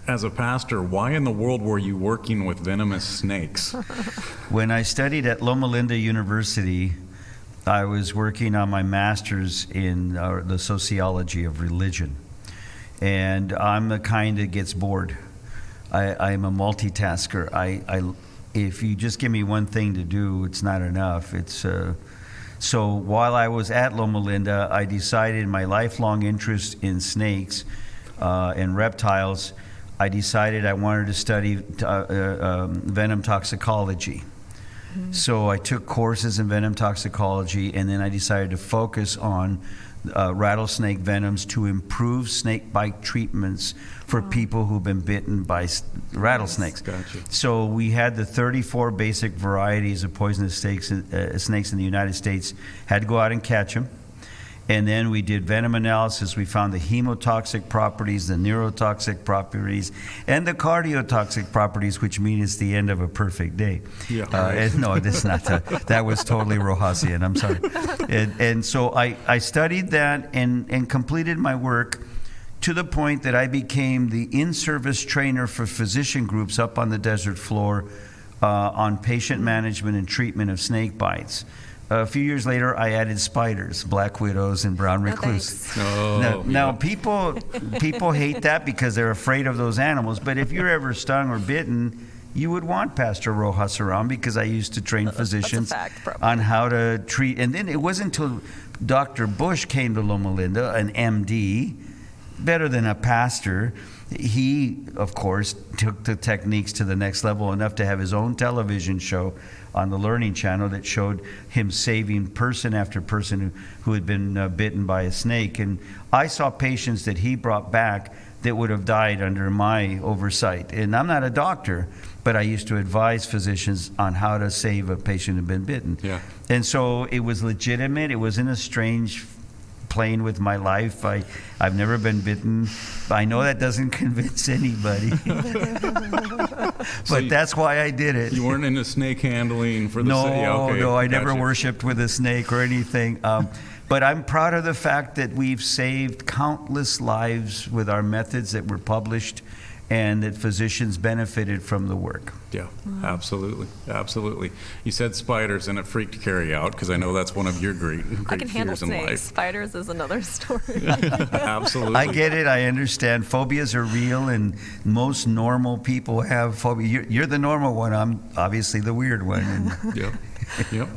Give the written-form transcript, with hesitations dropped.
as a pastor, why in the world were you working with venomous snakes? When I studied at Loma Linda University, I was working on my master's in the sociology of religion. And I'm the kind that gets bored. I'm a multitasker. If you just give me one thing to do, it's not enough. So while I was at Loma Linda, I decided my lifelong interest in snakes and reptiles, I decided I wanted to study venom toxicology. Mm-hmm. So I took courses in venom toxicology, and then I decided to focus on rattlesnake venoms to improve snake bite treatments for people who've been bitten by rattlesnakes. Gotcha. So we had the 34 basic varieties of poisonous snakes in the United States, had to go out and catch them. And then we did venom analysis. We found the hemotoxic properties, the neurotoxic properties, and the cardiotoxic properties, which mean it's the end of a perfect day. Yeah. No, that's not that was totally Rojasian. I'm sorry. And so I studied that and completed my work to the point that I became the in-service trainer for physician groups up on the desert floor on patient management and treatment of snake bites. A few years later, I added spiders, black widows, and brown recluse. Now, people hate that because they're afraid of those animals. But if you're ever stung or bitten, you would want Pastor Rojas around, because I used to train physicians on how to treat. And then it wasn't until Dr. Bush came to Loma Linda, an MD, better than a pastor. He, of course, took the techniques to the next level enough to have his own television show on the Learning Channel that showed him saving person after person who had been bitten by a snake. And I saw patients that he brought back that would have died under my oversight. And I'm not a doctor, but I used to advise physicians on how to save a patient who had been bitten. Yeah. And so it was legitimate. It wasn't a strange playing with my life. I've never been bitten. I know that doesn't convince anybody. But that's why I did it. You weren't into snake handling for the No, I never worshipped with a snake or anything. But I'm proud of the fact that we've saved countless lives with our methods that were published, and that physicians benefited from the work. Yeah, absolutely. You said spiders, and it freaked Carrie out, because I know that's one of your great I can handle fears in snakes. life. Spiders is another story. Absolutely. I get it. I understand. Phobias are real, and most normal people have phobia. You're the normal one. I'm obviously the weird one. Yep.